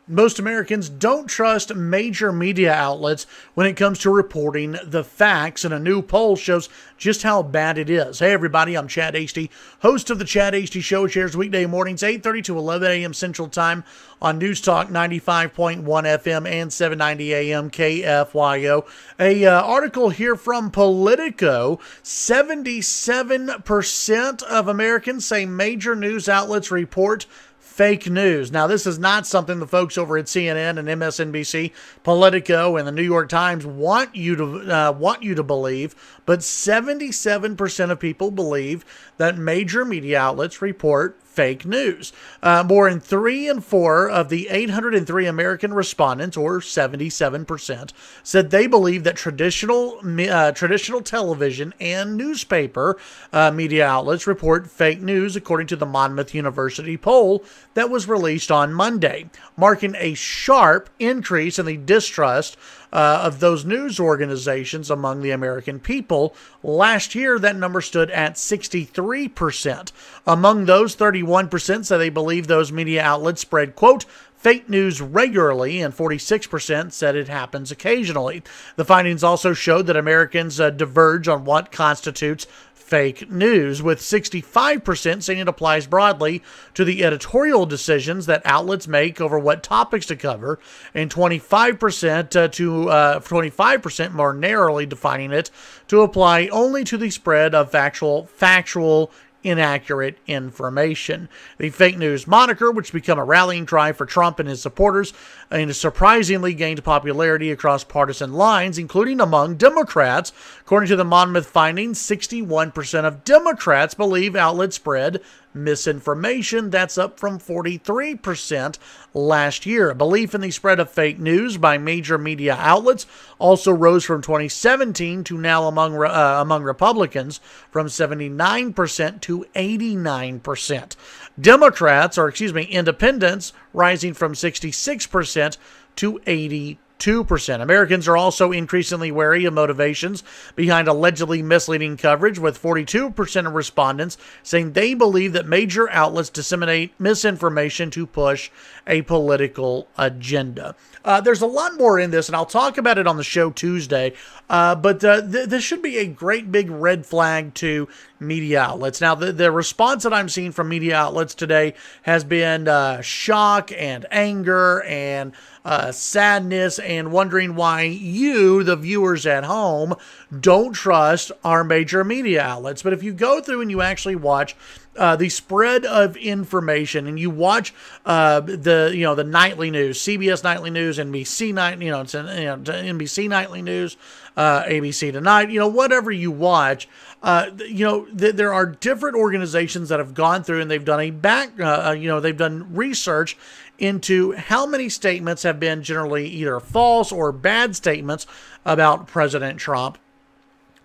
Most Americans don't trust major media outlets when it comes to reporting the facts, and a new poll shows just how bad it is. Hey everybody, I'm Chad Hasty, host of the Chad Hasty Show, which airs weekday mornings 8:30 to 11 a.m. Central Time on News Talk 95.1 FM and 790 AM KFYO. A article here from Politico: 77% of Americans say major news outlets report fake news. Now, this is not something the folks over at CNN and MSNBC, Politico, and the New York Times want you to believe, but 77% of people believe that major media outlets report fake news. More than 3 in 4 of the 803 American respondents, or 77%, said they believe that traditional television and newspaper media outlets report fake news, according to the Monmouth University poll that was released on Monday, marking a sharp increase in the distrust of those news organizations among the American people. Last year, that number stood at 63%. Among those, 31% say they believe those media outlets spread, quote, fake news regularly, and 46% said it happens occasionally. The findings also showed that Americans diverge on what constitutes fake news, with 65% saying it applies broadly to the editorial decisions that outlets make over what topics to cover, and 25% more narrowly defining it to apply only to the spread of factual inaccurate information. The fake news moniker, which became a rallying cry for Trump and his supporters, and has surprisingly gained popularity across partisan lines, including among Democrats. According to the Monmouth findings, 61% of Democrats believe outlets spread misinformation. That's up from 43% last year. Belief in the spread of fake news by major media outlets also rose from 2017 to now among Republicans from 79% to 89%. Independents rising from 66% to 82%. Americans are also increasingly wary of motivations behind allegedly misleading coverage, with 42% of respondents saying they believe that major outlets disseminate misinformation to push a political agenda. There's a lot more in this, and I'll talk about it on the show Tuesday, but this should be a great big red flag to media outlets. Now, the response that I'm seeing from media outlets today has been shock and anger and sadness, and wondering why you, the viewers at home, don't trust our major media outlets. But if you go through and you actually watch the spread of information, and you watch the nightly news, CBS nightly news, NBC NBC nightly news, ABC Tonight, whatever you watch, there are different organizations that have gone through and they've done they've done research into how many statements have been generally either false or bad statements about President Trump,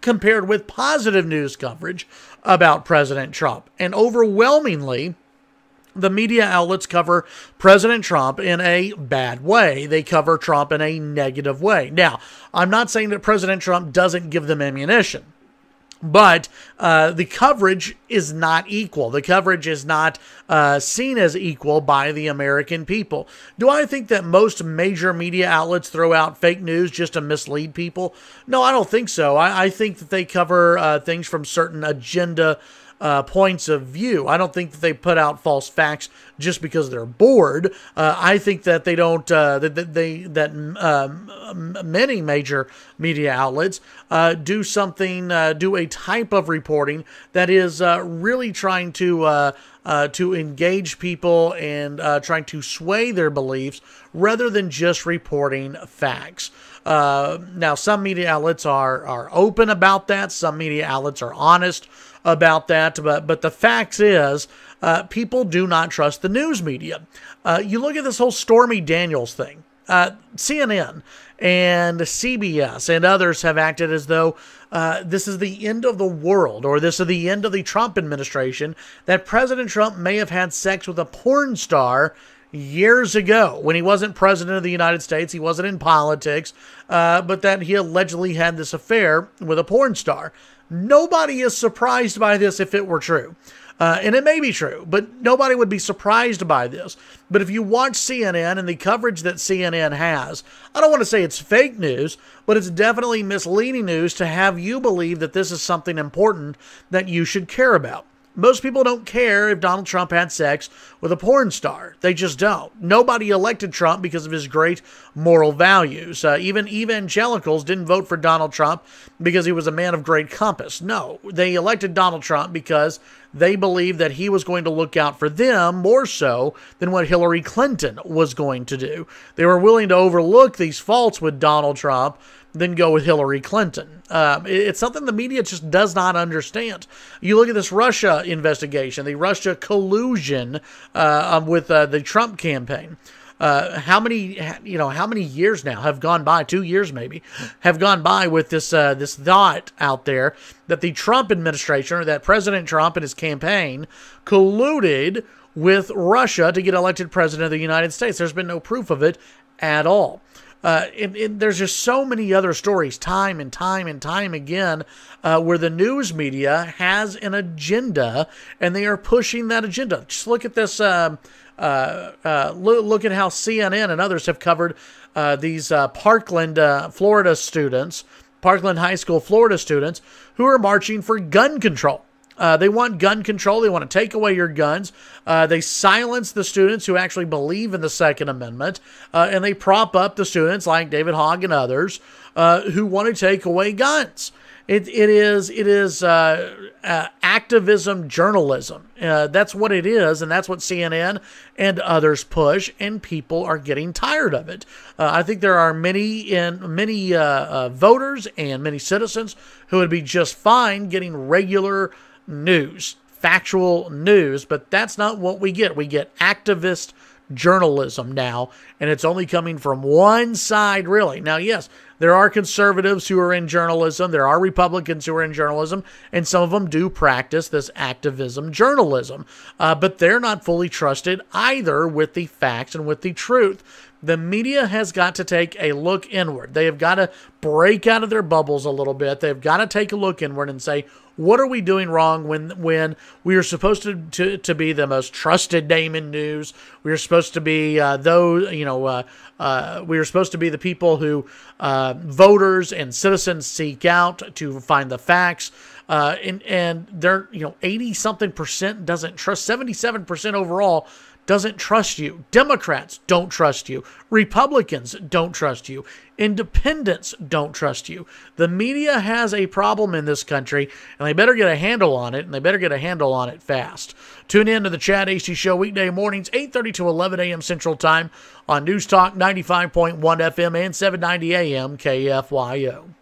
compared with positive news coverage about President Trump. And overwhelmingly, the media outlets cover President Trump in a bad way. They cover Trump in a negative way. Now, I'm not saying that President Trump doesn't give them ammunition, but the coverage is not equal. The coverage is not seen as equal by the American people. Do I think that most major media outlets throw out fake news just to mislead people? No, I don't think so. I think that they cover things from certain agenda points of view. I don't think that they put out false facts just because they're bored. I think that they don't. Many major media outlets do a type of reporting that is really trying to engage people and trying to sway their beliefs rather than just reporting facts. Now, some media outlets are open about that. Some media outlets are honest about that. But the fact is, people do not trust the news media. You look at this whole Stormy Daniels thing. CNN and CBS and others have acted as though this is the end of the world, or this is the end of the Trump administration, that President Trump may have had sex with a porn star years ago when he wasn't president of the United States. He wasn't in politics, but that he allegedly had this affair with a porn star. Nobody is surprised by this if it were true. And it may be true, but nobody would be surprised by this. But if you watch CNN and the coverage that CNN has, I don't want to say it's fake news, but it's definitely misleading news to have you believe that this is something important that you should care about. Most people don't care if Donald Trump had sex with a porn star. They just don't. Nobody elected Trump because of his great moral values. Even evangelicals didn't vote for Donald Trump because he was a man of great compass. No, they elected Donald Trump because they believed that he was going to look out for them more so than what Hillary Clinton was going to do. They were willing to overlook these faults with Donald Trump than go with Hillary Clinton. It's something the media just does not understand. You look at this Russia investigation, the Russia collusion with the Trump campaign. How many years now have gone by? 2 years maybe have gone by with this thought out there that the Trump administration, or that President Trump and his campaign, colluded with Russia to get elected president of the United States. There's been no proof of it at all. There's just so many other stories, time and time again, where the news media has an agenda and they are pushing that agenda. Just look at this. Look at how CNN and others have covered these Parkland, Florida students, Parkland High School, Florida students who are marching for gun control. They want gun control. They want to take away your guns. They silence the students who actually believe in the Second Amendment, and they prop up the students like David Hogg and others who want to take away guns. It is activism journalism. That's what it is, and that's what CNN and others push, and people are getting tired of it. I think there are many voters and many citizens who would be just fine getting regular news, factual news, but that's not what we get. We get activist journalism now, and it's only coming from one side, really. Now, yes, there are conservatives who are in journalism, there are Republicans who are in journalism, and some of them do practice this activism journalism, but they're not fully trusted either with the facts and with the truth. The media has got to take a look inward. They have got to break out of their bubbles a little bit. They've got to take a look inward and say, what are we doing wrong when we are supposed to be the most trusted name in news? We are supposed to be we are supposed to be the people who voters and citizens seek out to find the facts. And they're 80-something% doesn't trust. 77% overall doesn't trust you. Democrats don't trust you. Republicans don't trust you. Independents don't trust you. The media has a problem in this country, and they better get a handle on it, and they better get a handle on it fast. Tune in to the Chad Hasty Show weekday mornings, 8:30 to 11 a.m. Central Time on News Talk 95.1 FM and 790 AM KFYO.